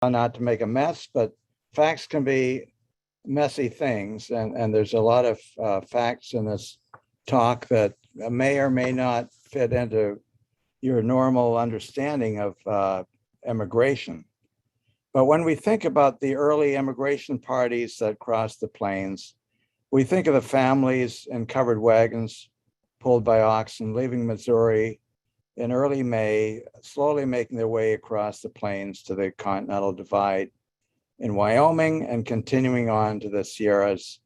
not to make a mess, but facts can be messy things. And there's a lot of facts in this talk that may or may not fit into your normal understanding of immigration. But when we think about the early immigration parties that crossed the plains, we think of the families in covered wagons pulled by oxen leaving Missouri in early May, slowly making their way across the plains to the Continental Divide in Wyoming and continuing on to the Sierras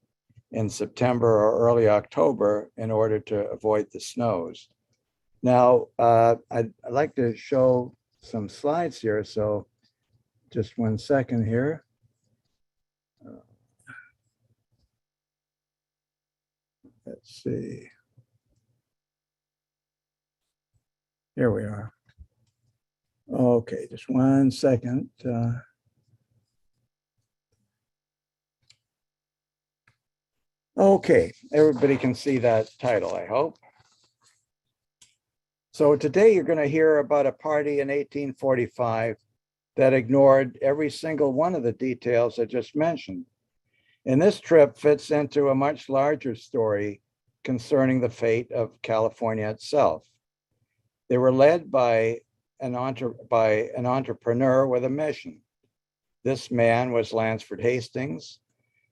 in September or early October in order to avoid the snows. Now, I'd like to show some slides here, so just 1 second here. Let's see. Here we are. Okay, just 1 second. Okay, everybody can see that title, I hope. So today you're going to hear about a party in 1845 that ignored every single one of the details I just mentioned. And this trip fits into a much larger story concerning the fate of California itself. They were led by an entrepreneur with a mission. This man was Lansford Hastings,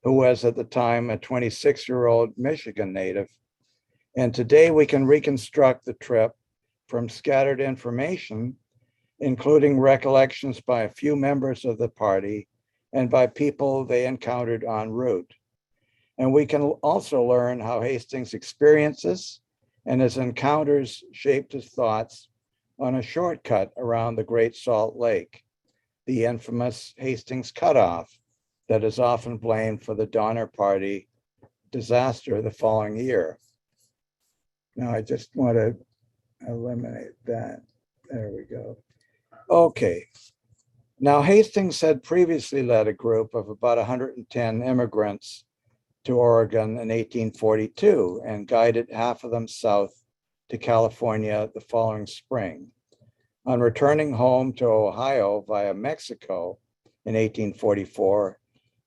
who was at the time a 26-year-old Michigan native. And today we can reconstruct the trip from scattered information, including recollections by a few members of the party and by people they encountered en route. And we can also learn how Hastings' experiences and his encounters shaped his thoughts on a shortcut around the Great Salt Lake, the infamous Hastings Cutoff that is often blamed for the Donner Party disaster the following year. Now, I just want to eliminate that. There we go. Okay. Now, Hastings had previously led a group of about 110 immigrants to Oregon in 1842 and guided half of them south to California the following spring. On returning home to Ohio via Mexico in 1844,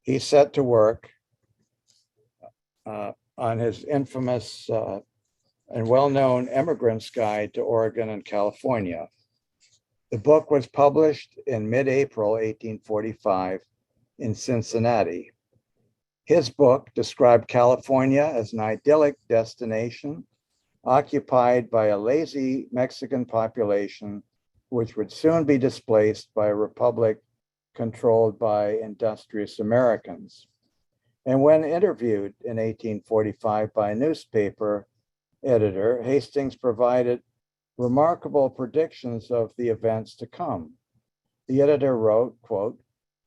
he set to work on his infamous and well-known Immigrant's Guide to Oregon and California. The book was published in mid-April 1845 in Cincinnati. His book described California as an idyllic destination occupied by a lazy Mexican population, which would soon be displaced by a republic controlled by industrious Americans. And when interviewed in 1845 by a newspaper editor, Hastings provided remarkable predictions of the events to come. The editor wrote, quote,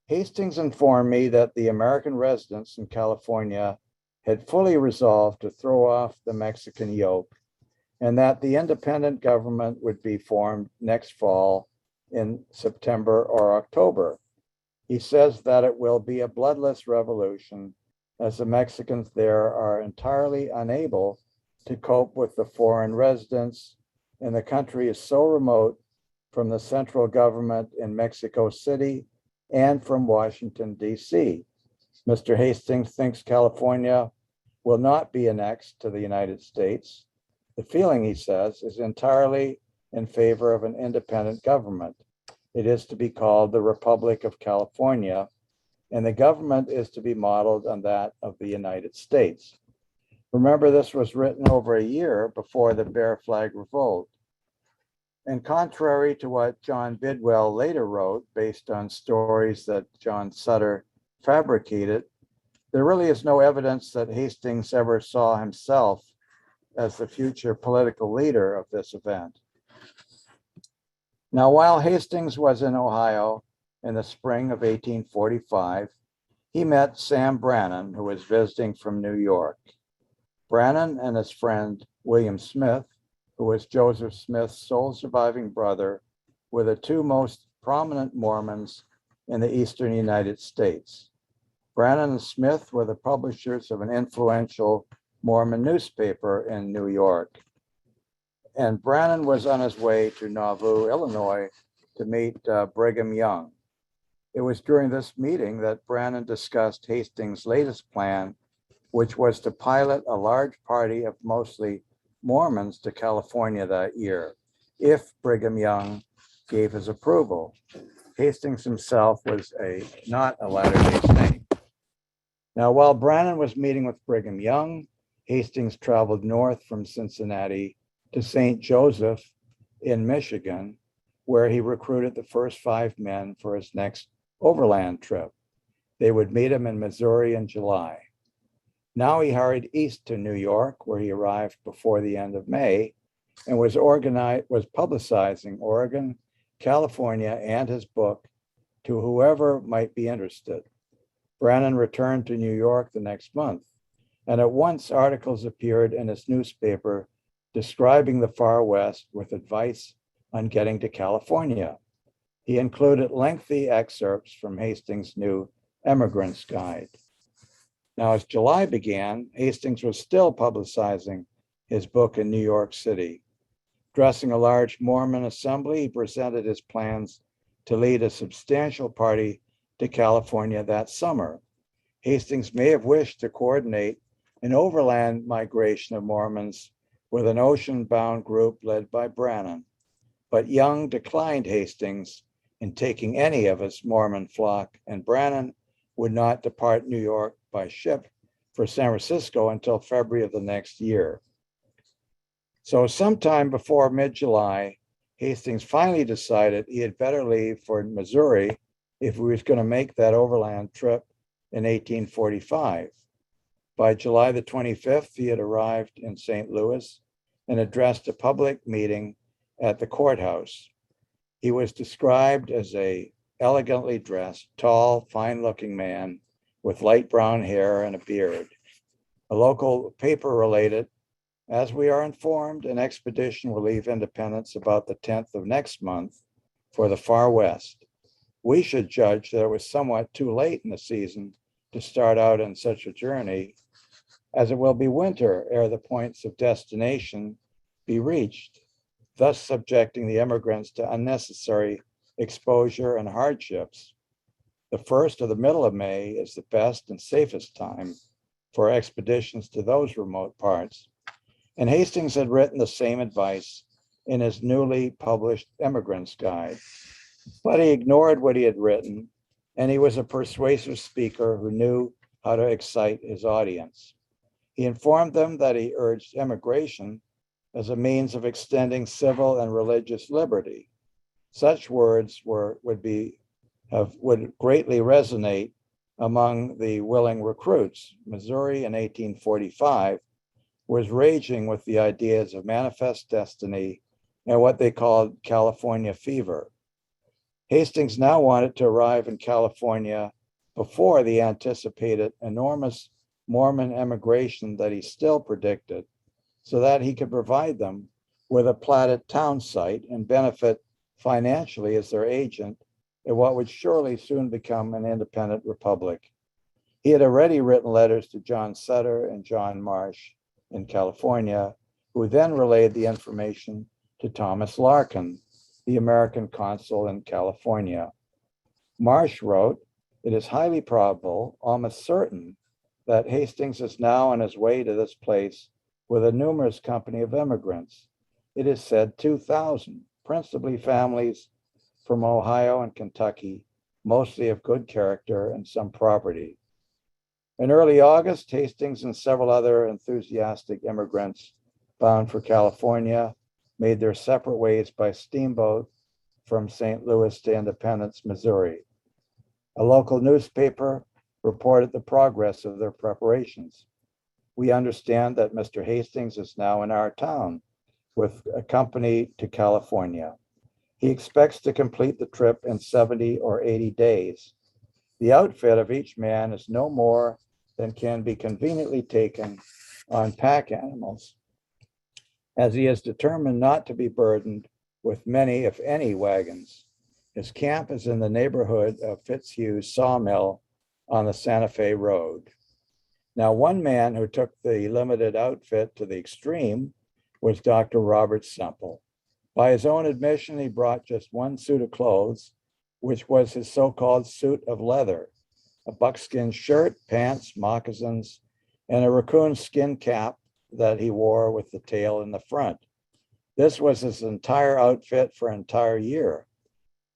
"Hastings informed me that the American residents in California had fully resolved to throw off the Mexican yoke and that the independent government would be formed next fall in September or October. He says that it will be a bloodless revolution as the Mexicans there are entirely unable to cope with the foreign residents, and the country is so remote from the central government in Mexico City and from Washington, D.C. Mr. Hastings thinks California will not be annexed to the United States. The feeling, he says, is entirely in favor of an independent government. It is to be called the Republic of California, and the government is to be modeled on that of the United States." Remember, this was written over a year before the Bear Flag Revolt. And contrary to what John Bidwell later wrote, based on stories that John Sutter fabricated, there really is no evidence that Hastings ever saw himself as the future political leader of this event. Now, while Hastings was in Ohio in the spring of 1845, he met Sam Brannan, who was visiting from New York. Brannan and his friend, William Smith, who was Joseph Smith's sole surviving brother, were the two most prominent Mormons in the eastern United States. Brannan and Smith were the publishers of an influential Mormon newspaper in New York. And Brannan was on his way to Nauvoo, Illinois, to meet Brigham Young. It was during this meeting that Brannan discussed Hastings' latest plan, which was to pilot a large party of mostly Mormons to California that year, if Brigham Young gave his approval. Hastings himself was not a Latter-day Saint. Now, while Brannan was meeting with Brigham Young, Hastings traveled north from Cincinnati to St. Joseph in Michigan, where he recruited the first 5 men for his next overland trip. They would meet him in Missouri in July. Now he hurried east to New York, where he arrived before the end of May and was publicizing Oregon, California, and his book to whoever might be interested. Brannan returned to New York the next month, and at once articles appeared in his newspaper describing the far West with advice on getting to California. He included lengthy excerpts from Hastings' new Emigrant's Guide. Now, as July began, Hastings was still publicizing his book in New York City. Addressing a large Mormon assembly, he presented his plans to lead a substantial party to California that summer. Hastings may have wished to coordinate an overland migration of Mormons with an ocean-bound group led by Brannan, but Young declined Hastings in taking any of his Mormon flock, and Brannan would not depart New York by ship for San Francisco until February of the next year. So sometime before mid-July, Hastings finally decided he had better leave for Missouri if he was going to make that overland trip in 1845. By July the 25th, he had arrived in St. Louis and addressed a public meeting at the courthouse. He was described as a elegantly dressed, tall, fine-looking man with light brown hair and a beard. A local paper related, "As we are informed, an expedition will leave Independence about the 10th of next month for the far West. We should judge that it was somewhat too late in the season to start out on such a journey, as it will be winter ere the points of destination be reached, thus subjecting the emigrants to unnecessary exposure and hardships. The first or the middle of May is the best and safest time for expeditions to those remote parts." And Hastings had written the same advice in his newly published Emigrant's Guide. But he ignored what he had written, and he was a persuasive speaker who knew how to excite his audience. He informed them that he urged emigration as a means of extending civil and religious liberty. Such words would greatly resonate among the willing recruits. Missouri in 1845 was raging with the ideas of manifest destiny and what they called California fever. Hastings now wanted to arrive in California before the anticipated enormous Mormon emigration that he still predicted, so that he could provide them with a platted town site and benefit financially as their agent in what would surely soon become an independent republic. He had already written letters to John Sutter and John Marsh in California, who then relayed the information to Thomas Larkin, the American consul in California. Marsh wrote, "It is highly probable, almost certain, that Hastings is now on his way to this place with a numerous company of immigrants. It is said 2,000, principally families from Ohio and Kentucky, mostly of good character and some property." In early August, Hastings and several other enthusiastic immigrants bound for California made their separate ways by steamboat from St. Louis to Independence, Missouri. A local newspaper reported the progress of their preparations. "We understand that Mr. Hastings is now in our town with a company to California. He expects to complete the trip in 70 or 80 days. The outfit of each man is no more than can be conveniently taken on pack animals, as he is determined not to be burdened with many, if any, wagons. His camp is in the neighborhood of Fitzhugh's sawmill on the Santa Fe Road." Now, one man who took the limited outfit to the extreme was Dr. Robert Semple. By his own admission, he brought just one suit of clothes which was his so-called suit of leather, a buckskin shirt, pants, moccasins, and a raccoon skin cap that he wore with the tail in the front. This was his entire outfit for an entire year.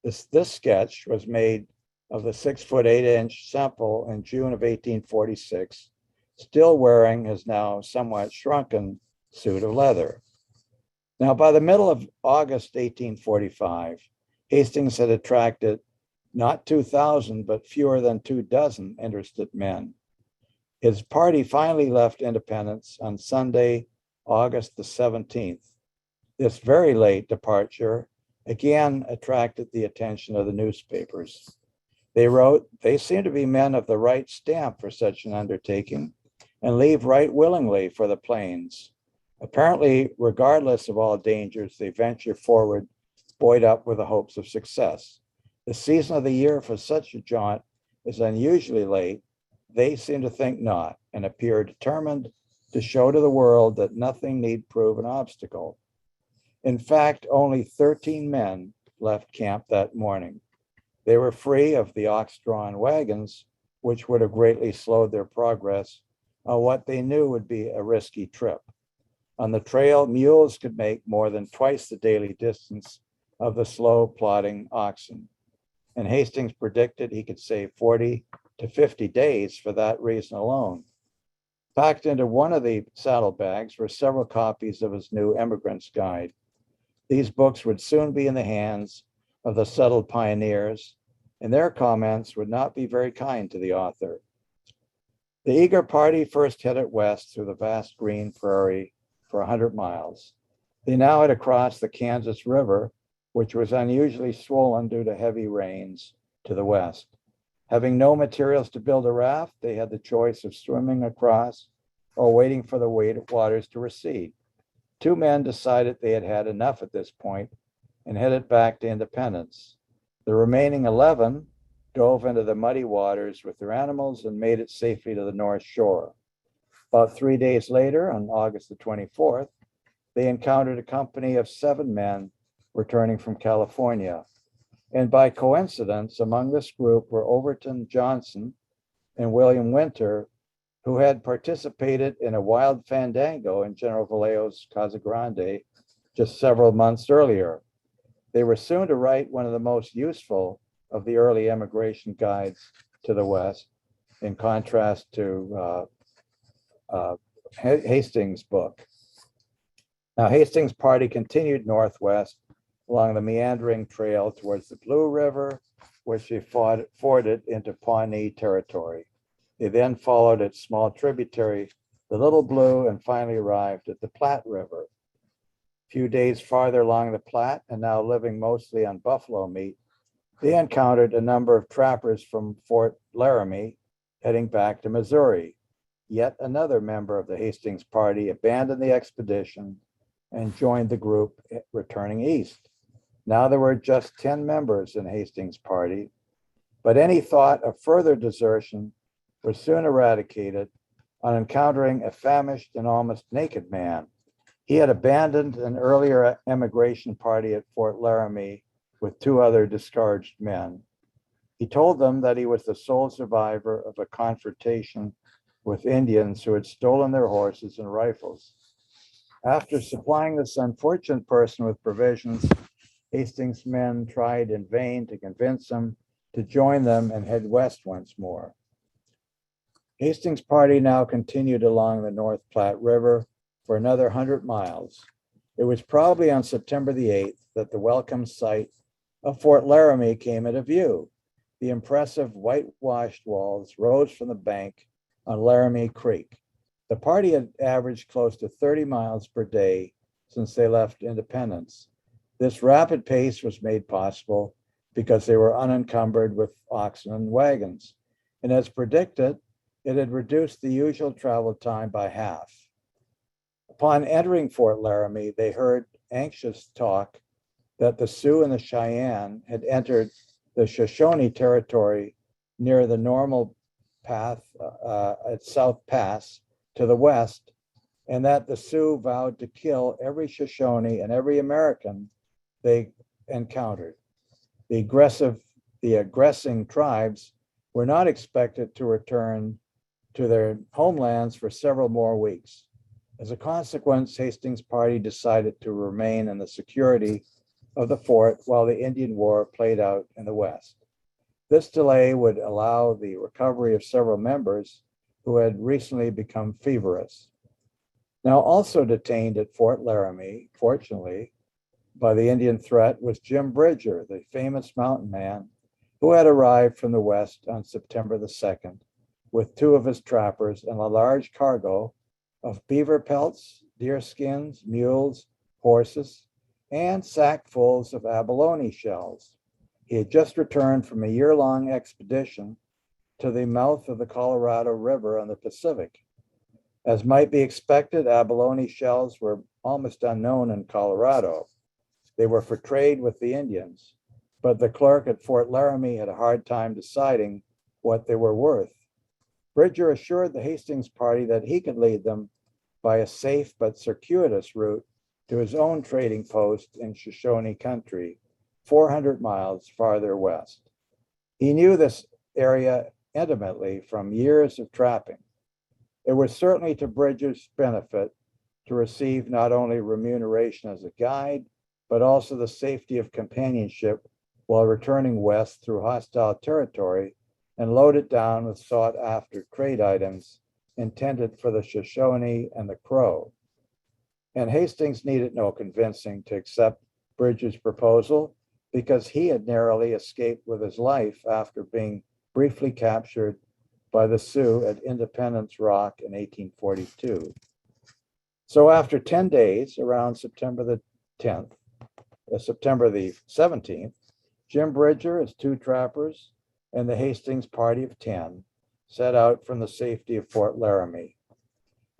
This sketch was made of the 6'8" sample in June of 1846, still wearing his now somewhat shrunken suit of leather. Now, by the middle of August 1845, Hastings had attracted not 2,000, but fewer than 24 interested men. His party finally left Independence on Sunday, August the 17th. This very late departure again attracted the attention of the newspapers. They wrote, "They seem to be men of the right stamp for such an undertaking and leave right willingly for the plains. Apparently, regardless of all dangers, they venture forward, buoyed up with the hopes of success. The season of the year for such a jaunt is unusually late. They seem to think not and appear determined to show to the world that nothing need prove an obstacle." In fact, only 13 men left camp that morning. They were free of the ox-drawn wagons, which would have greatly slowed their progress on what they knew would be a risky trip. On the trail, mules could make more than twice the daily distance of the slow plodding oxen. And Hastings predicted he could save 40 to 50 days for that reason alone. Packed into one of the saddlebags were several copies of his new Emigrant's Guide. These books would soon be in the hands of the settled pioneers, and their comments would not be very kind to the author. The eager party first headed west through the vast green prairie for 100 miles. They now had to cross the Kansas River, which was unusually swollen due to heavy rains, to the west. Having no materials to build a raft, they had the choice of swimming across or waiting for the waters to recede. 2 men decided they had had enough at this point and headed back to Independence. The remaining 11 dove into the muddy waters with their animals and made it safely to the North Shore. About 3 days later, on August the 24th, they encountered a company of 7 men returning from California. And by coincidence, among this group were Overton Johnson and William Winter, who had participated in a wild fandango in General Vallejo's Casa Grande just several months earlier. They were soon to write one of the most useful of the early emigration guides to the West, in contrast to Hastings' book. Now, Hastings' party continued northwest along the meandering trail towards the Blue River, which they forded into Pawnee territory. They then followed its small tributary, the Little Blue, and finally arrived at the Platte River. A few days farther along the Platte, and now living mostly on buffalo meat, they encountered a number of trappers from Fort Laramie heading back to Missouri. Yet another member of the Hastings party abandoned the expedition and joined the group returning east. Now there were just 10 members in Hastings' party, but any thought of further desertion was soon eradicated on encountering a famished and almost naked man. He had abandoned an earlier emigration party at Fort Laramie with 2 other discouraged men. He told them that he was the sole survivor of a confrontation with Indians who had stolen their horses and rifles. After supplying this unfortunate person with provisions, Hastings' men tried in vain to convince him to join them and head west once more. Hastings' party now continued along the North Platte River for another 100 miles. It was probably on September the 8th that the welcome sight of Fort Laramie came into view. The impressive whitewashed walls rose from the bank on Laramie Creek. The party had averaged close to 30 miles per day since they left Independence. This rapid pace was made possible because they were unencumbered with oxen and wagons. And as predicted, it had reduced the usual travel time by half. Upon entering Fort Laramie, they heard anxious talk that the Sioux and the Cheyenne had entered the Shoshone territory near the normal path at South Pass to the west, and that the Sioux vowed to kill every Shoshone and every American they encountered. The the aggressing tribes were not expected to return to their homelands for several more weeks. As a consequence, Hastings' party decided to remain in the security of the fort while the Indian War played out in the West. This delay would allow the recovery of several members who had recently become feverish. Now, also detained at Fort Laramie, fortunately, by the Indian threat was Jim Bridger, the famous mountain man who had arrived from the West on September the 2nd with two of his trappers and a large cargo of beaver pelts, deer skins, mules, horses, and sackfuls of abalone shells. He had just returned from a year-long expedition to the mouth of the Colorado River on the Pacific. As might be expected, abalone shells were almost unknown in Colorado. They were for trade with the Indians, but the clerk at Fort Laramie had a hard time deciding what they were worth. Bridger assured the Hastings party that he could lead them by a safe but circuitous route to his own trading post in Shoshone country, 400 miles farther west. He knew this area intimately from years of trapping. It was certainly to Bridger's benefit to receive not only remuneration as a guide, but also the safety of companionship while returning west through hostile territory and loaded down with sought-after trade items intended for the Shoshone and the Crow. And Hastings needed no convincing to accept Bridger's proposal because he had narrowly escaped with his life after being briefly captured by the Sioux at Independence Rock in 1842. So after 10 days, around September the 17th, Jim Bridger, his two trappers, and the Hastings party of 10 set out from the safety of Fort Laramie.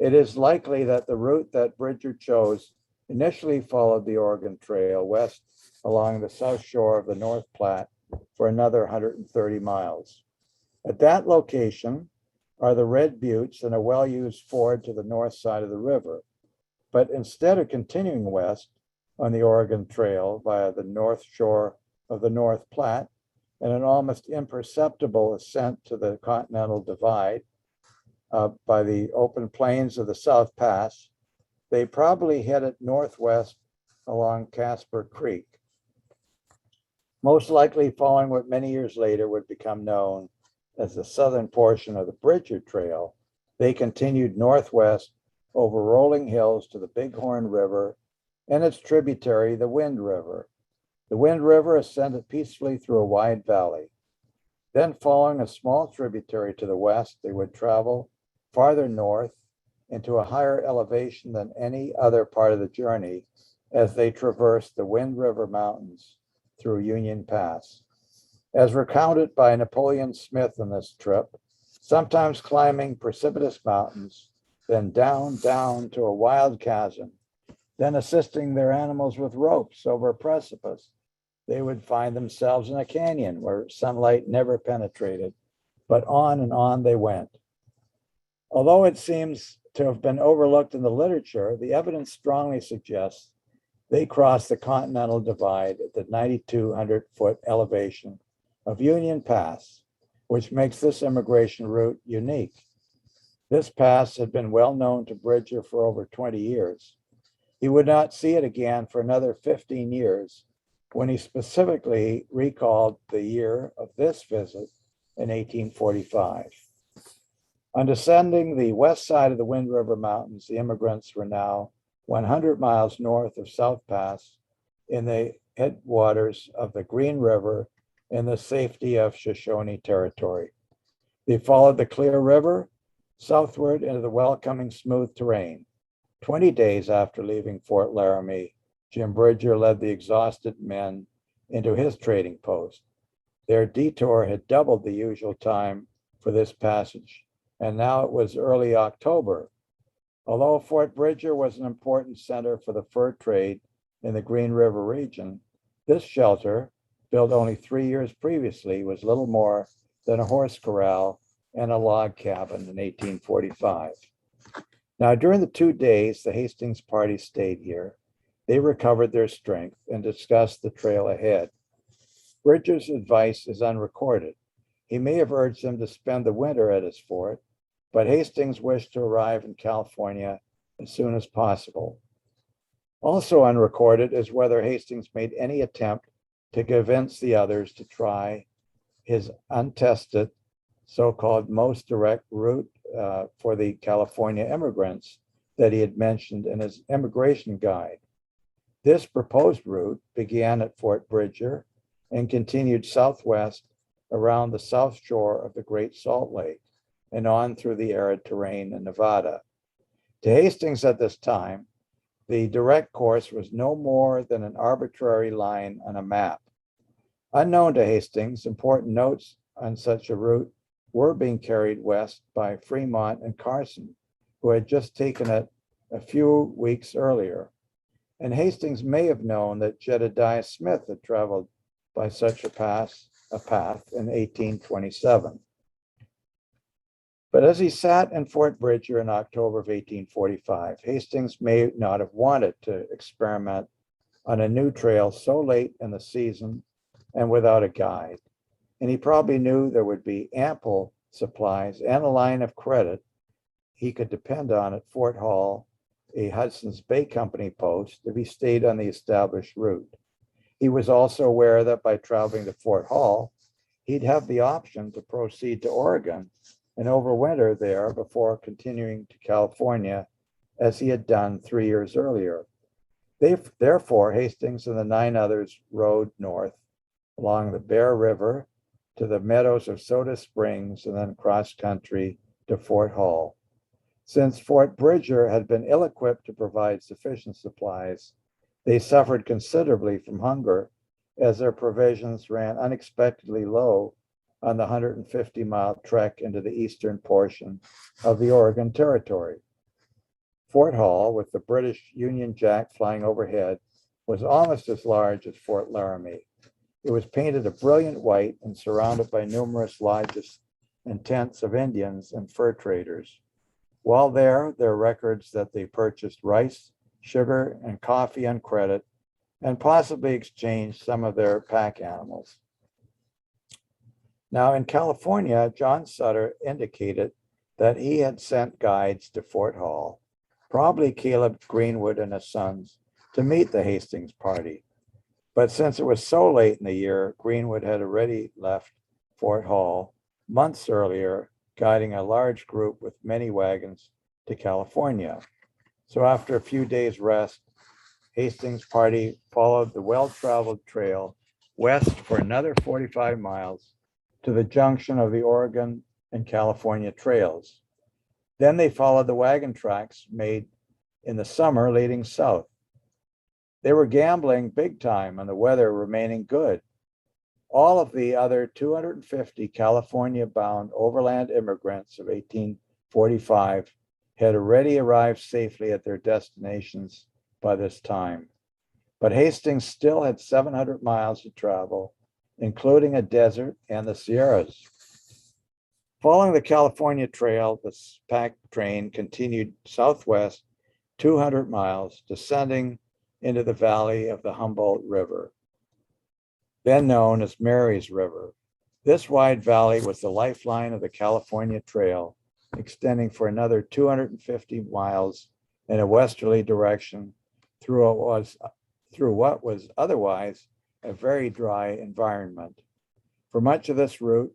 It is likely that the route that Bridger chose initially followed the Oregon Trail west along the south shore of the North Platte for another 130 miles. At that location are the Red Buttes and a well-used ford to the north side of the river. But instead of continuing west on the Oregon Trail via the north shore of the North Platte and an almost imperceptible ascent to the Continental Divide by the open plains of the South Pass, they probably headed northwest along Casper Creek, most likely following what many years later would become known as the southern portion of the Bridger Trail. They continued northwest over rolling hills to the Bighorn River and its tributary, the Wind River. The Wind River ascended peacefully through a wide valley. Then, following a small tributary to the west, they would travel farther north into a higher elevation than any other part of the journey as they traversed the Wind River Mountains through Union Pass. As recounted by Napoleon Smith on this trip, sometimes climbing precipitous mountains, then down to a wild chasm, then assisting their animals with ropes over a precipice, they would find themselves in a canyon where sunlight never penetrated, but on and on they went. Although it seems to have been overlooked in the literature, the evidence strongly suggests they crossed the Continental Divide at the 9,200-foot elevation of Union Pass, which makes this immigration route unique. This pass had been well known to Bridger for over 20 years. He would not see it again for another 15 years when he specifically recalled the year of this visit in 1845. On descending the west side of the Wind River Mountains, the immigrants were now 100 miles north of South Pass in the headwaters of the Green River in the safety of Shoshone territory. They followed the Clear River southward into the welcoming smooth terrain. 20 days after leaving Fort Laramie, Jim Bridger led the exhausted men into his trading post. Their detour had doubled the usual time for this passage, and now it was early October. Although Fort Bridger was an important center for the fur trade in the Green River region, this shelter, built only 3 years previously, was little more than a horse corral and a log cabin in 1845. Now, during the 2 days the Hastings party stayed here, they recovered their strength and discussed the trail ahead. Bridger's advice is unrecorded. He may have urged them to spend the winter at his fort, but Hastings wished to arrive in California as soon as possible. Also unrecorded is whether Hastings made any attempt to convince the others to try his untested, so-called most direct route for the California immigrants that he had mentioned in his immigration guide. This proposed route began at Fort Bridger and continued southwest around the south shore of the Great Salt Lake and on through the arid terrain in Nevada. To Hastings at this time, the direct course was no more than an arbitrary line on a map. Unknown to Hastings, important notes on such a route were being carried west by Fremont and Carson, who had just taken it a few weeks earlier. And Hastings may have known that Jedediah Smith had traveled by such a path in 1827. But as he sat in Fort Bridger in October of 1845, Hastings may not have wanted to experiment on a new trail so late in the season and without a guide. And he probably knew there would be ample supplies and a line of credit he could depend on at Fort Hall, a Hudson's Bay Company post, if he stayed on the established route. He was also aware that by traveling to Fort Hall, he'd have the option to proceed to Oregon and overwinter there before continuing to California, as he had done 3 years earlier. Therefore, Hastings and the 9 others rode north along the Bear River to the meadows of Soda Springs and then cross country to Fort Hall. Since Fort Bridger had been ill-equipped to provide sufficient supplies, they suffered considerably from hunger as their provisions ran unexpectedly low on the 150-mile trek into the eastern portion of the Oregon Territory. Fort Hall, with the British Union Jack flying overhead, was almost as large as Fort Laramie. It was painted a brilliant white and surrounded by numerous lodges and tents of Indians and fur traders. While there are records that they purchased rice, sugar, and coffee on credit, and possibly exchanged some of their pack animals. Now, in California, John Sutter indicated that he had sent guides to Fort Hall, probably Caleb Greenwood and his sons, to meet the Hastings party. But since it was so late in the year, Greenwood had already left Fort Hall months earlier, guiding a large group with many wagons to California. So after a few days' rest, Hastings' party followed the well-traveled trail west for another 45 miles to the junction of the Oregon and California trails. Then they followed the wagon tracks made in the summer leading south. They were gambling big time and the weather remaining good. All of the other 250 California-bound overland immigrants of 1845 had already arrived safely at their destinations by this time. But Hastings still had 700 miles to travel, including a desert and the Sierras. Following the California Trail, the pack train continued southwest 200 miles, descending into the valley of the Humboldt River, then known as Mary's River. This wide valley was the lifeline of the California Trail, extending for another 250 miles in a westerly direction through what was otherwise a very dry environment. For much of this route,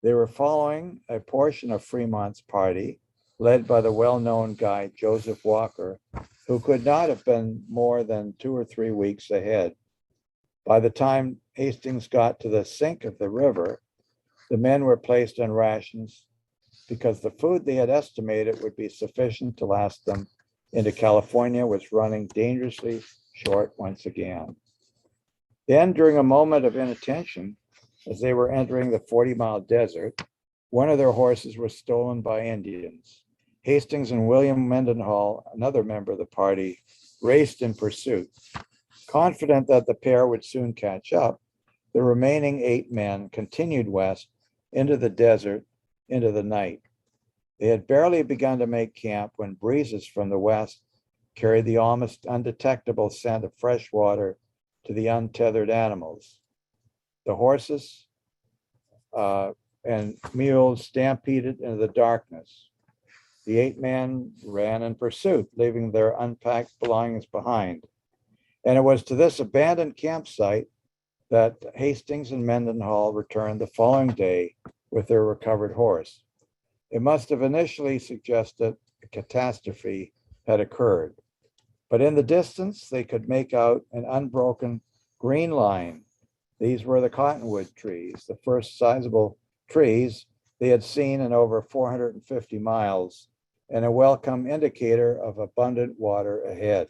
they were following a portion of Fremont's party, led by the well-known guide Joseph Walker, who could not have been more than 2 or 3 weeks ahead. By the time Hastings got to the sink of the river, the men were placed on rations because the food they had estimated would be sufficient to last them into California was running dangerously short once again. Then, during a moment of inattention, as they were entering the 40-mile desert, one of their horses was stolen by Indians. Hastings and William Mendenhall, another member of the party, raced in pursuit. Confident that the pair would soon catch up, the remaining 8 men continued west into the desert into the night. They had barely begun to make camp when breezes from the west carried the almost undetectable scent of fresh water to the untethered animals. The horses and mules stampeded into the darkness. The 8 men ran in pursuit, leaving their unpacked belongings behind. And it was to this abandoned campsite that Hastings and Mendenhall returned the following day with their recovered horse. It must have initially suggested a catastrophe had occurred, but in the distance they could make out an unbroken green line. These were the cottonwood trees, the first sizable trees they had seen in over 450 miles, and a welcome indicator of abundant water ahead.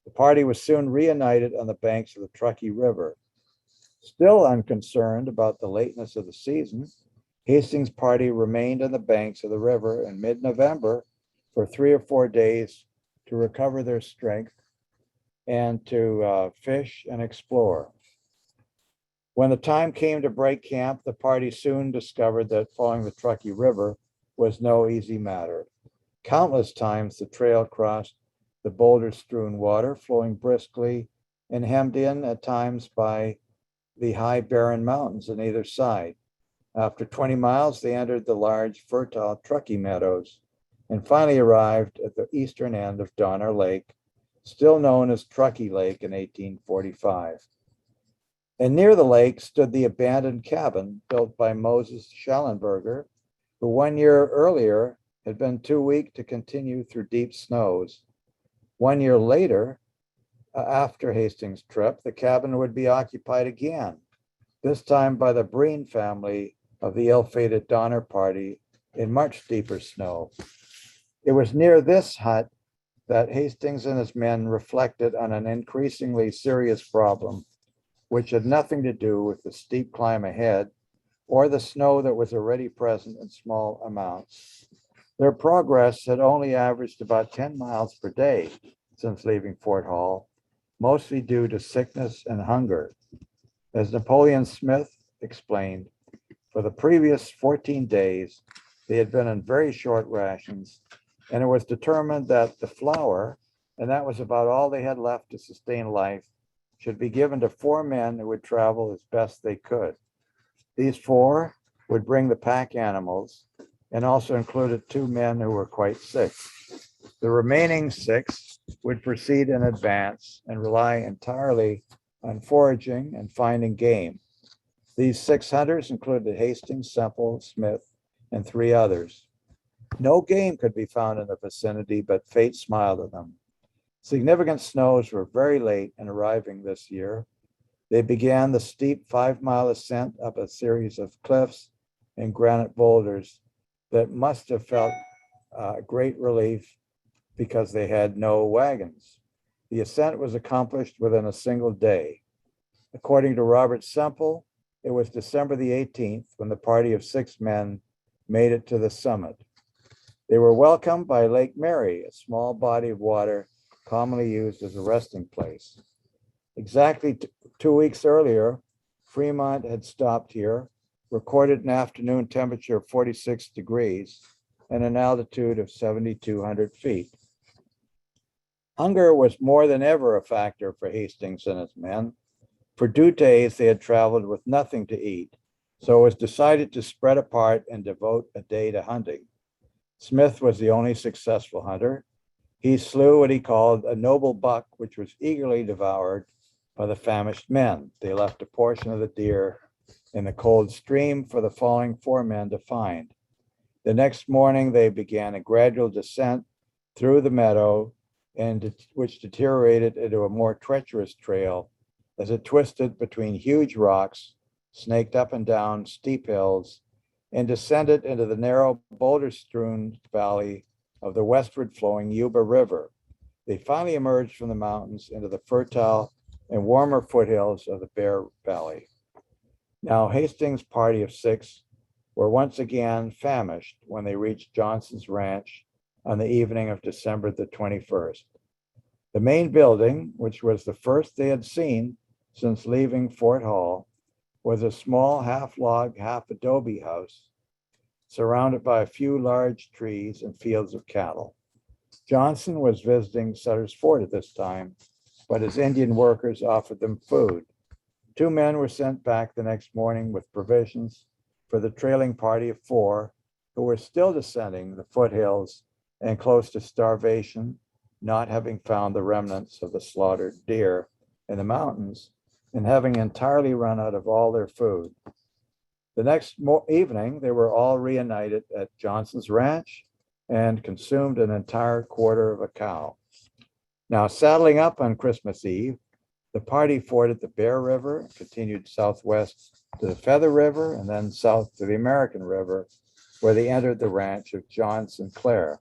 The party was soon reunited on the banks of the Truckee River. Still unconcerned about the lateness of the season, Hastings' party remained on the banks of the river in mid-November for 3 or 4 days to recover their strength and to fish and explore. When the time came to break camp, the party soon discovered that following the Truckee River was no easy matter. Countless times the trail crossed the boulder-strewn water, flowing briskly and hemmed in at times by the high barren mountains on either side. After 20 miles, they entered the large, fertile Truckee meadows and finally arrived at the eastern end of Donner Lake, still known as Truckee Lake in 1845. And near the lake stood the abandoned cabin built by Moses Schellenberger, who 1 year earlier had been too weak to continue through deep snows. 1 year later, after Hastings' trip, the cabin would be occupied again, this time by the Breen family of the ill-fated Donner Party in much deeper snow. It was near this hut that Hastings and his men reflected on an increasingly serious problem, which had nothing to do with the steep climb ahead or the snow that was already present in small amounts. Their progress had only averaged about 10 miles per day since leaving Fort Hall, mostly due to sickness and hunger. As Napoleon Smith explained, for the previous 14 days, they had been on very short rations, and it was determined that the flour, and that was about all they had left to sustain life, should be given to 4 men who would travel as best they could. These 4 would bring the pack animals and also included 2 men who were quite sick. The remaining 6 would proceed in advance and rely entirely on foraging and finding game. These 6 hunters included Hastings, Semple, Smith, and 3 others. No game could be found in the vicinity, but fate smiled at them. Significant snows were very late in arriving this year. They began the steep 5-mile ascent up a series of cliffs and granite boulders that must have felt great relief because they had no wagons. The ascent was accomplished within a single day. According to Robert Semple, it was December the 18th when the party of 6 men made it to the summit. They were welcomed by Lake Mary, a small body of water commonly used as a resting place. Exactly 2 weeks earlier, Fremont had stopped here, recorded an afternoon temperature of 46 degrees and an altitude of 7,200 feet. Hunger was more than ever a factor for Hastings and his men. For 2 days, they had traveled with nothing to eat, so it was decided to spread apart and devote a day to hunting. Smith was the only successful hunter. He slew what he called a noble buck, which was eagerly devoured by the famished men. They left a portion of the deer in the cold stream for the following 4 men to find. The next morning, they began a gradual descent through the meadow, which deteriorated into a more treacherous trail as it twisted between huge rocks, snaked up and down steep hills, and descended into the narrow boulder-strewn valley of the westward flowing Yuba River. They finally emerged from the mountains into the fertile and warmer foothills of the Bear Valley. Now, Hastings' party of 6 were once again famished when they reached Johnson's ranch on the evening of December the 21st. The main building, which was the first they had seen since leaving Fort Hall, was a small half-log, half-adobe house surrounded by a few large trees and fields of cattle. Johnson was visiting Sutter's Fort at this time, but his Indian workers offered them food. 2 men were sent back the next morning with provisions for the trailing party of 4 who were still descending the foothills and close to starvation, not having found the remnants of the slaughtered deer in the mountains and having entirely run out of all their food. The next evening, they were all reunited at Johnson's ranch and consumed an entire quarter of a cow. Now, saddling up on Christmas Eve, the party forded the Bear River, continued southwest to the Feather River, and then south to the American River, where they entered the ranch of John Sinclair.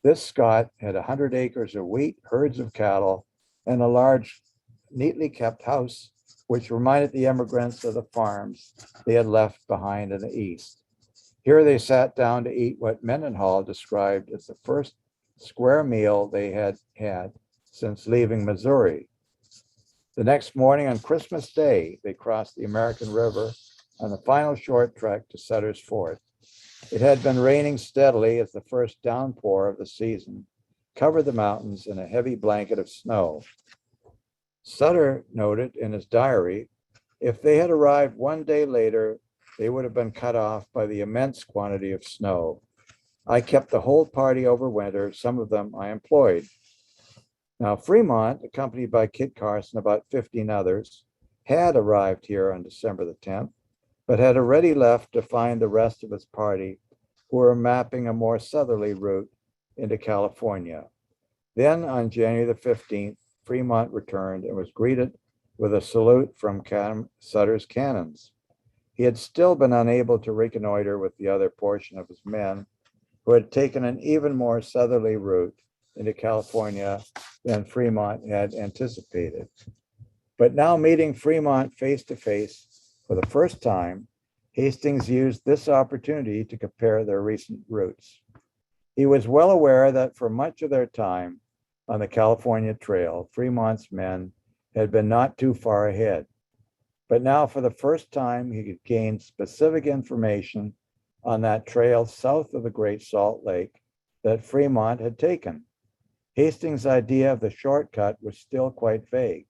This Scot had 100 acres of wheat, herds of cattle, and a large, neatly kept house, which reminded the immigrants of the farms they had left behind in the East. Here they sat down to eat what Mendenhall described as the first square meal they had had since leaving Missouri. The next morning on Christmas Day, they crossed the American River on the final short trek to Sutter's Fort. It had been raining steadily as the first downpour of the season covered the mountains in a heavy blanket of snow. Sutter noted in his diary, if they had arrived 1 day later, they would have been cut off by the immense quantity of snow. I kept the whole party over winter, some of them I employed. Now, Fremont, accompanied by Kit Carson, about 15 others, had arrived here on December the 10th, but had already left to find the rest of his party who were mapping a more southerly route into California. Then on January the 15th, Fremont returned and was greeted with a salute from Sutter's cannons. He had still been unable to reconnoiter with the other portion of his men, who had taken an even more southerly route into California than Fremont had anticipated. But now meeting Fremont face to face for the first time, Hastings used this opportunity to compare their recent routes. He was well aware that for much of their time on the California Trail, Fremont's men had been not too far ahead. But now, for the first time, he could gain specific information on that trail south of the Great Salt Lake that Fremont had taken. Hastings' idea of the shortcut was still quite vague.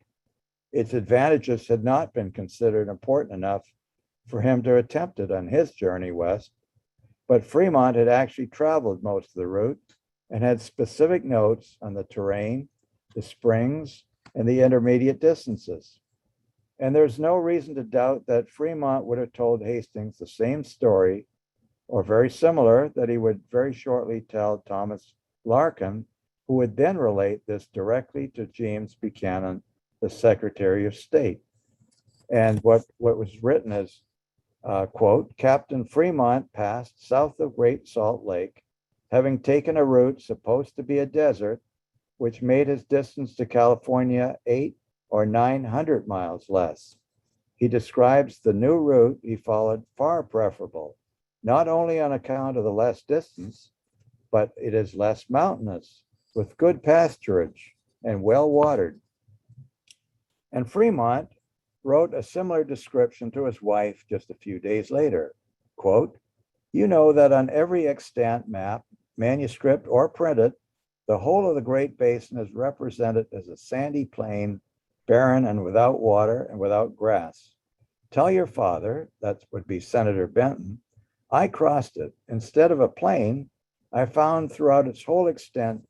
Its advantages had not been considered important enough for him to attempt it on his journey west, but Fremont had actually traveled most of the route and had specific notes on the terrain, the springs, and the intermediate distances. And there's no reason to doubt that Fremont would have told Hastings the same story, or very similar, that he would very shortly tell Thomas Larkin, who would then relate this directly to James Buchanan, the Secretary of State. And what was written is, quote, Captain Fremont passed south of Great Salt Lake, having taken a route supposed to be a desert, which made his distance to California 800 or 900 miles less. He describes the new route he followed far preferable, not only on account of the less distance, but it is less mountainous, with good pasturage and well watered. And Fremont wrote a similar description to his wife just a few days later. Quote, you know that on every extant map, manuscript or printed, the whole of the Great Basin is represented as a sandy plain, barren and without water and without grass. Tell your father, that would be Senator Benton, I crossed it. Instead of a plain, I found throughout its whole extent,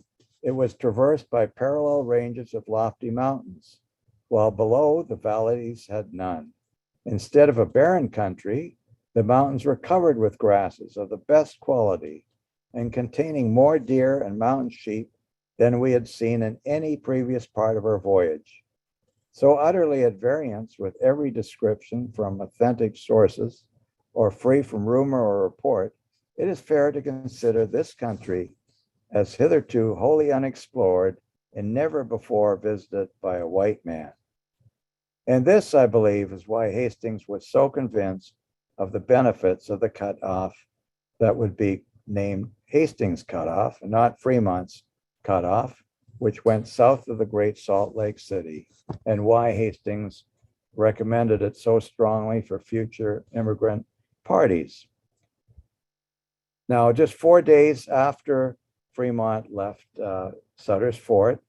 it was traversed by parallel ranges of lofty mountains, while below the valleys had none. Instead of a barren country, the mountains were covered with grasses of the best quality and containing more deer and mountain sheep than we had seen in any previous part of our voyage. So utterly at variance with every description from authentic sources or free from rumor or report, it is fair to consider this country as hitherto wholly unexplored and never before visited by a white man. And this, I believe, is why Hastings was so convinced of the benefits of the cutoff that would be named Hastings Cutoff and not Fremont's Cutoff, which went south of the Great Salt Lake City, and why Hastings recommended it so strongly for future immigrant parties. Now, just 4 days after Fremont left Sutter's Fort,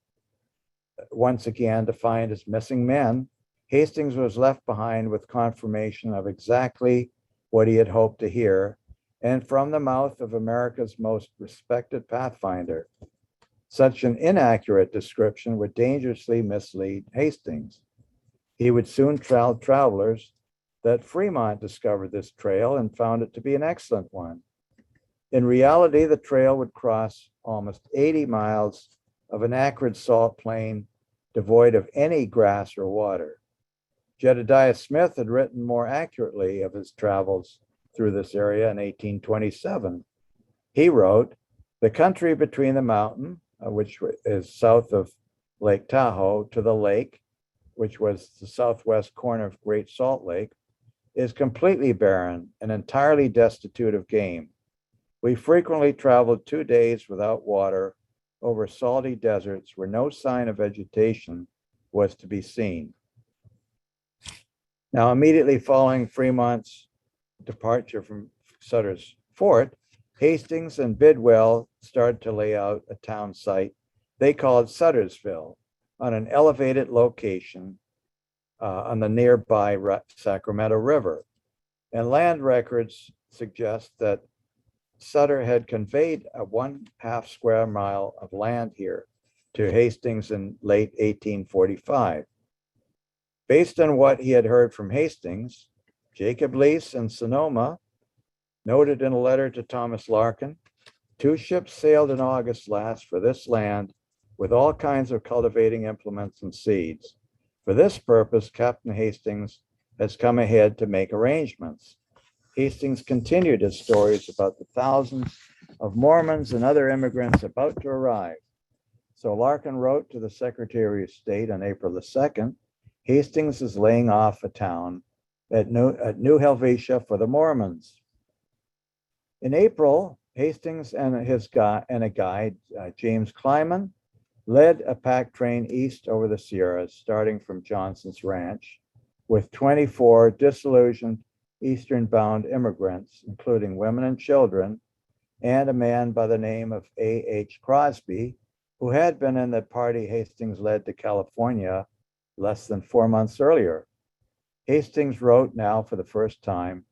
once again to find his missing men, Hastings was left behind with confirmation of exactly what he had hoped to hear, and from the mouth of America's most respected pathfinder. Such an inaccurate description would dangerously mislead Hastings. He would soon tell travelers that Fremont discovered this trail and found it to be an excellent one. In reality, the trail would cross almost 80 miles of an acrid salt plain devoid of any grass or water. Jedediah Smith had written more accurately of his travels through this area in 1827. He wrote, "The country between the mountain, which is south of Lake Tahoe, to the lake, which was the southwest corner of Great Salt Lake, is completely barren and entirely destitute of game. We frequently traveled 2 days without water over salty deserts where no sign of vegetation was to be seen." Now, immediately following Fremont's departure from Sutter's Fort, Hastings and Bidwell started to lay out a town site they called Suttersville on an elevated location on the nearby Sacramento River. And land records suggest that Sutter had conveyed a 1/2 square mile of land here to Hastings in late 1845. Based on what he had heard from Hastings, Jacob Leese in Sonoma noted in a letter to Thomas Larkin, "2 ships sailed in August last for this land with all kinds of cultivating implements and seeds. For this purpose, Captain Hastings has come ahead to make arrangements." Hastings continued his stories about the thousands of Mormons and other immigrants about to arrive. So Larkin wrote to the Secretary of State on April the 2nd, "Hastings is laying off a town at New Helvetia for the Mormons." In April, Hastings and a guide, James Kleiman, led a pack train east over the Sierras, starting from Johnson's Ranch, with 24 disillusioned eastern-bound immigrants, including women and children, and a man by the name of A.H. Crosby, who had been in the party Hastings led to California less than 4 months earlier. Hastings wrote now for the first time,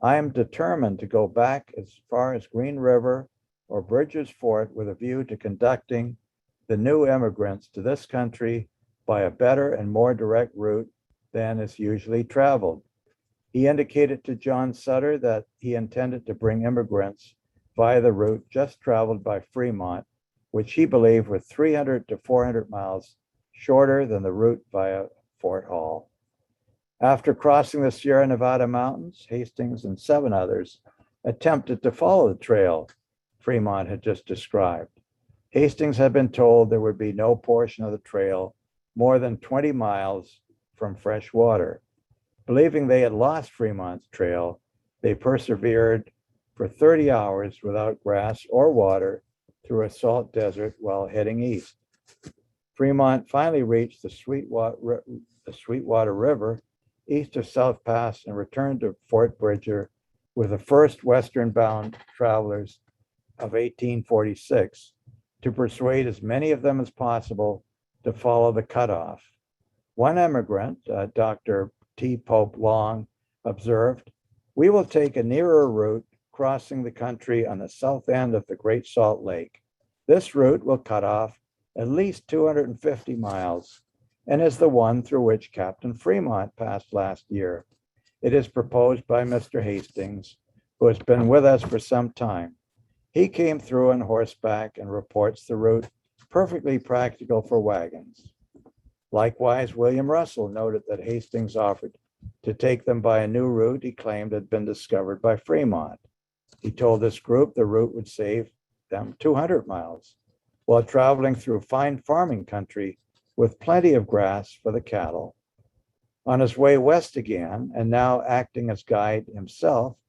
"I am determined to go back as far as Green River or Bridger's Fort with a view to conducting the new immigrants to this country by a better and more direct route than is usually traveled." He indicated to John Sutter that he intended to bring immigrants via the route just traveled by Fremont, which he believed were 300 to 400 miles shorter than the route via Fort Hall. After crossing the Sierra Nevada mountains, Hastings and 7 others attempted to follow the trail Fremont had just described. Hastings had been told there would be no portion of the trail more than 20 miles from fresh water. Believing they had lost Fremont's trail, they persevered for 30 hours without grass or water through a salt desert while heading east. Fremont finally reached the Sweetwater River east of South Pass and returned to Fort Bridger with the first western-bound travelers of 1846 to persuade as many of them as possible to follow the cutoff. One immigrant, Dr. T. Pope Long, observed, "We will take a nearer route crossing the country on the south end of the Great Salt Lake. This route will cut off at least 250 miles and is the one through which Captain Fremont passed last year. It is proposed by Mr. Hastings, who has been with us for some time. He came through on horseback and reports the route perfectly practical for wagons." Likewise, William Russell noted that Hastings offered to take them by a new route he claimed had been discovered by Fremont. He told this group the route would save them 200 miles while traveling through fine farming country with plenty of grass for the cattle. On his way west again, and now acting as guide himself,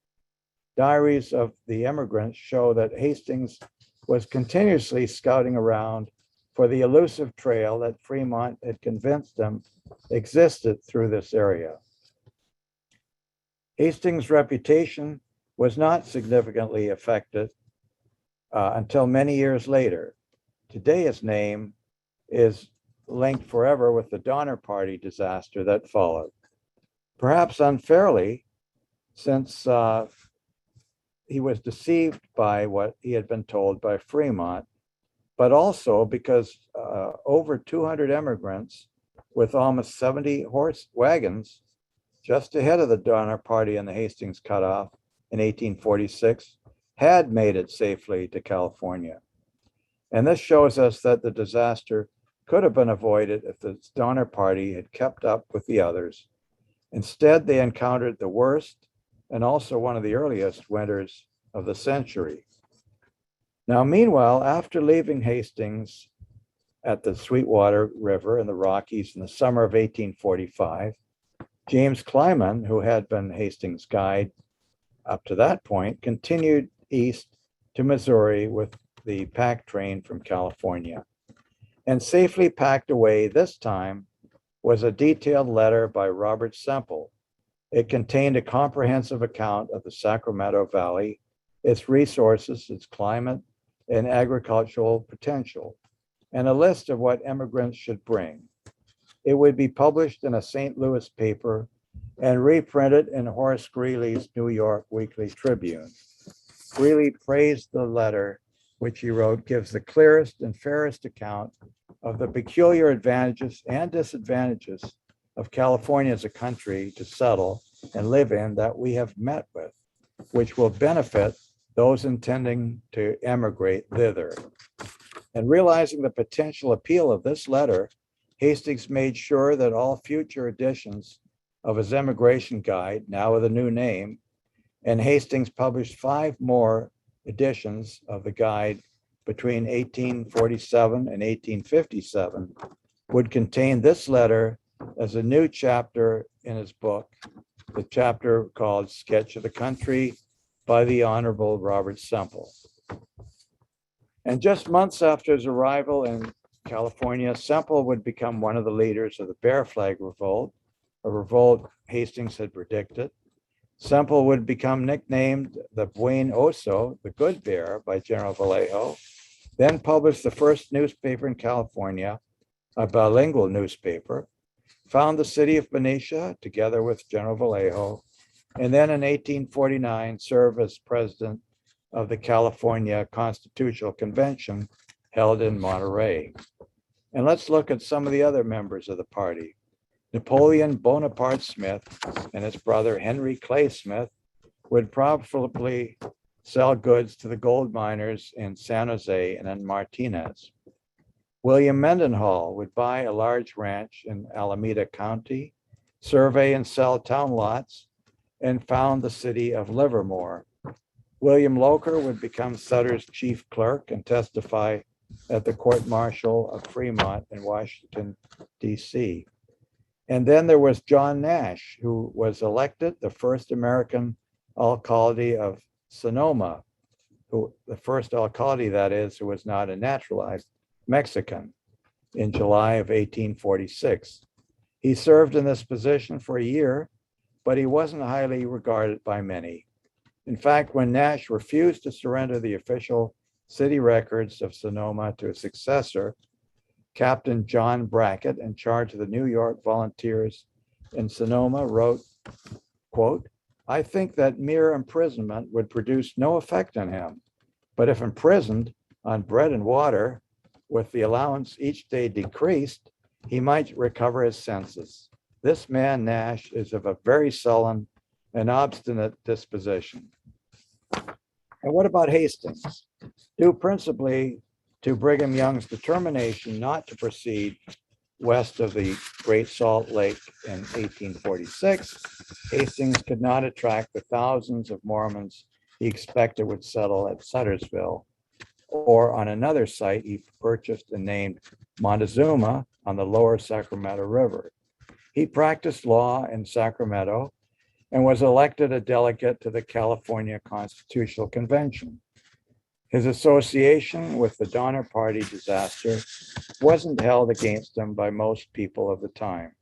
diaries of the immigrants show that Hastings was continuously scouting around for the elusive trail that Fremont had convinced them existed through this area. Hastings' reputation was not significantly affected until many years later. Today, his name is linked forever with the Donner Party disaster that followed. Perhaps unfairly, since he was deceived by what he had been told by Fremont, but also because over 200 immigrants with almost 70 horse wagons just ahead of the Donner Party and the Hastings cutoff in 1846 had made it safely to California. And this shows us that the disaster could have been avoided if the Donner Party had kept up with the others. Instead, they encountered the worst and also one of the earliest winters of the century. Now, meanwhile, after leaving Hastings at the Sweetwater River in the Rockies in the summer of 1845, James Clyman, who had been Hastings' guide up to that point, continued east to Missouri with the pack train from California. And safely packed away this time was a detailed letter by Robert Semple. It contained a comprehensive account of the Sacramento Valley, its resources, its climate, and agricultural potential, and a list of what immigrants should bring. It would be published in a St. Louis paper and reprinted in Horace Greeley's New York Weekly Tribune. Greeley praised the letter, which he wrote gives the clearest and fairest account of the peculiar advantages and disadvantages of California as a country to settle and live in that we have met with, which will benefit those intending to emigrate thither. And realizing the potential appeal of this letter, Hastings made sure that all future editions of his immigration guide, now with a new name, and Hastings published 5 more editions of the guide between 1847 and 1857, would contain this letter as a new chapter in his book, the chapter called Sketch of the Country by the Honorable Robert Semple. And just months after his arrival in California, Semple would become one of the leaders of the Bear Flag Revolt, a revolt Hastings had predicted. Semple would become nicknamed the Buen Oso, the Good Bear, by General Vallejo, then published the first newspaper in California, a bilingual newspaper, found the city of Benicia together with General Vallejo, and then in 1849 served as president of the California Constitutional Convention held in Monterey. And let's look at some of the other members of the party. Napoleon Bonaparte Smith and his brother Henry Clay Smith would probably sell goods to the gold miners in San Jose and in Martinez. William Mendenhall would buy a large ranch in Alameda County, survey and sell town lots, and found the city of Livermore. William Loker would become Sutter's chief clerk and testify at the court-martial of Fremont in Washington, D.C. And then there was John Nash, who was elected the first American alcalde of Sonoma, the first alcalde, that is, who was not a naturalized Mexican, in July of 1846. He served in this position for a year, but he wasn't highly regarded by many. In fact, when Nash refused to surrender the official city records of Sonoma to a successor, Captain John Brackett, in charge of the New York Volunteers in Sonoma, wrote, quote, "I think that mere imprisonment would produce no effect on him, but if imprisoned on bread and water, with the allowance each day decreased, he might recover his senses. This man, Nash, is of a very sullen and obstinate disposition." And what about Hastings? Due principally to Brigham Young's determination not to proceed west of the Great Salt Lake in 1846, Hastings could not attract the thousands of Mormons he expected would settle at Suttersville, or on another site he purchased and named Montezuma on the lower Sacramento River. He practiced law in Sacramento and was elected a delegate to the California Constitutional Convention. His association with the Donner Party disaster wasn't held against him by most people of the time.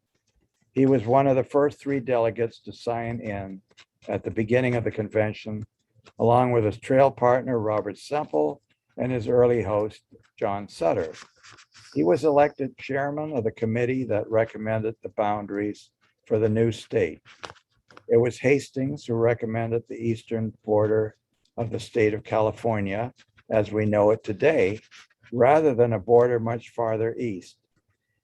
He was one of the first 3 delegates to sign in at the beginning of the convention, along with his trail partner, Robert Semple, and his early host, John Sutter. He was elected chairman of the committee that recommended the boundaries for the new state. It was Hastings who recommended the eastern border of the state of California as we know it today, rather than a border much farther east.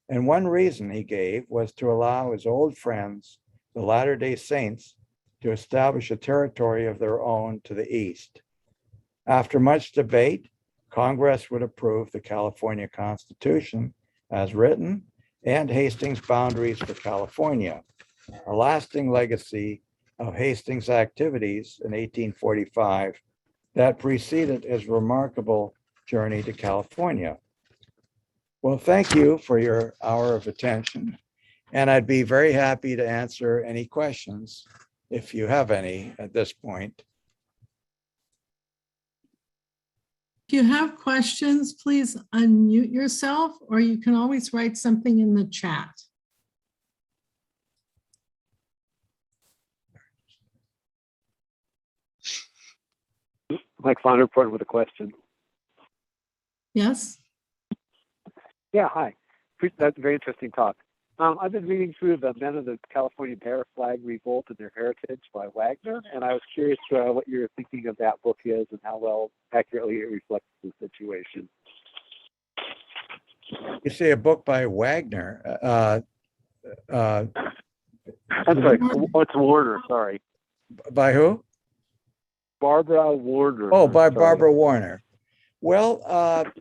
And one reason he gave was to allow his old friends, the Latter-day Saints, to establish a territory of their own to the east. After much debate, Congress would approve the California Constitution as written and Hastings' boundaries for California, a lasting legacy of Hastings' activities in 1845 that preceded his remarkable journey to California. Well, thank you for your hour of attention, and I'd be very happy to answer any questions if you have any at this point. If you have questions, please unmute yourself, or you can always write something in the chat. Mike Fonderport with a question. Yes? Yeah, hi. That's a very interesting talk. I've been reading through the Men of the California Bear Flag Revolt and Their Heritage by Wagner, and I was curious what your thinking of that book is and how well accurately it reflects the situation. You say a book by Wagner. I'm sorry, what's Warner? Sorry. By who? Barbara Warner. Oh, by Sorry. Barbara Warner. Well,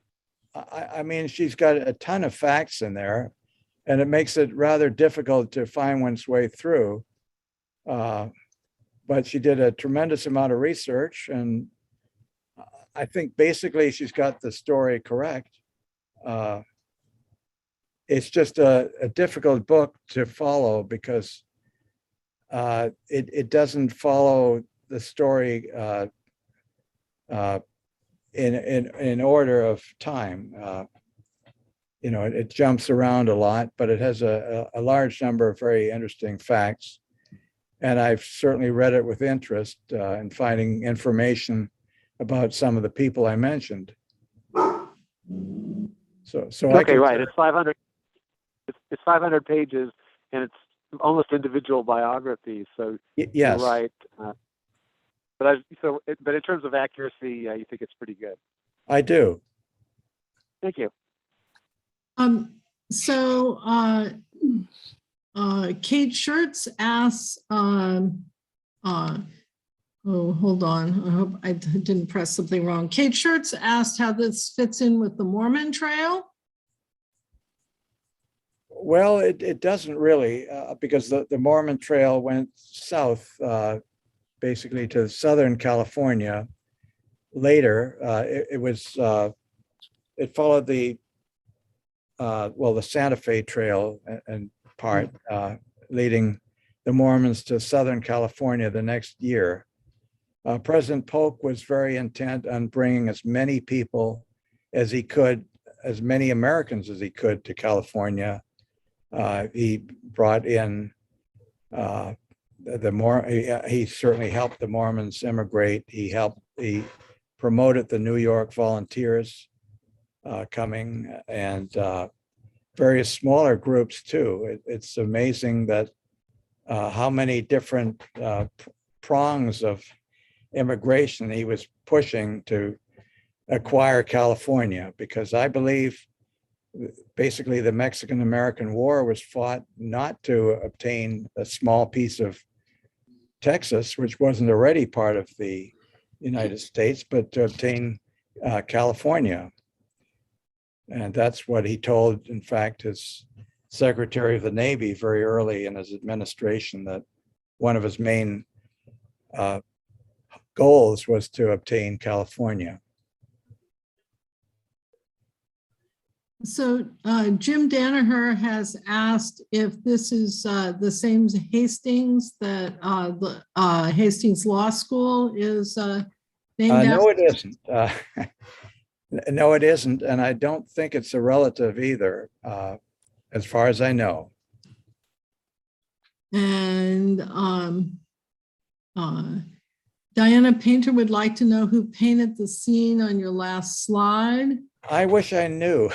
I mean, she's got a ton of facts in there, and it makes it rather difficult to find one's way through. But she did a tremendous amount of research, and I think basically she's got the story correct. It's just a difficult book to follow because it doesn't follow the story in order of time. You know, it jumps around a lot, but it has a large number of very interesting facts. And I've certainly read it with interest in finding information about some of the people I mentioned. So okay, right. It's 500. It's 500 pages, and it's almost individual biographies. So yes, you're right. But in terms of accuracy, you think it's pretty good. I do. Thank you. Kate Schertz asks, oh, hold on. I hope I didn't press something wrong. Kate Schertz asked how this fits in with the Mormon Trail. Well, it doesn't really, because the Mormon Trail went south, basically to Southern California. Later, it followed the Santa Fe Trail and part, leading the Mormons to Southern California the next year. President Polk was very intent on bringing as many people as he could, as many Americans as he could to California. He brought in he certainly helped the Mormons immigrate. He promoted the New York Volunteers coming, and various smaller groups too. It's amazing that how many different prongs of immigration he was pushing to acquire California, because I believe basically the Mexican-American War was fought not to obtain a small piece of Texas, which wasn't already part of the United States, but to obtain California. And that's what he told, in fact, his Secretary of the Navy very early in his administration, that one of his main goals was to obtain California. So Jim Danaher has asked if this is the same Hastings that the Hastings Law School is named after. No, it isn't. No, it isn't. And I don't think it's a relative either, as far as I know. Diana Painter would like to know who painted the scene on your last slide. I wish I knew.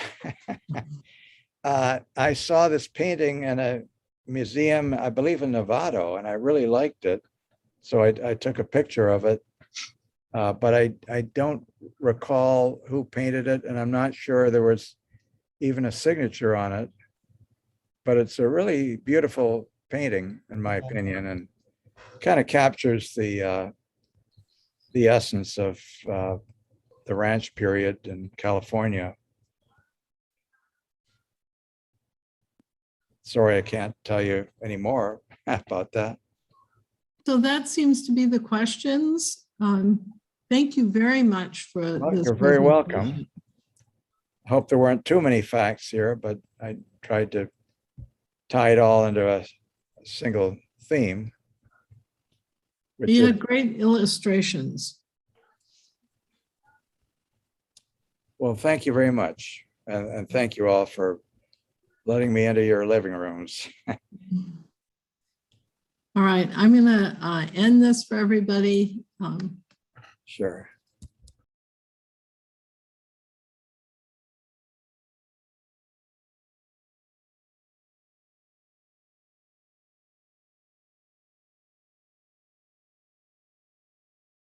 I saw this painting in a museum, I believe in Novato, and I really liked it. So I took a picture of it. But I don't recall who painted it, and I'm not sure there was even a signature on it. But it's a really beautiful painting, in my opinion, and kind of captures the essence of the ranch period in California. Sorry, I can't tell you any more about that. So that seems to be the questions. Thank you very much for Well, this. you're very welcome. presentation. Hope there weren't too many facts here, but I tried to tie it all into a single theme. Which You is, had great illustrations. well, thank you very much. And thank you all for letting me into your living rooms. All right, I'm gonna end this for everybody. Sure.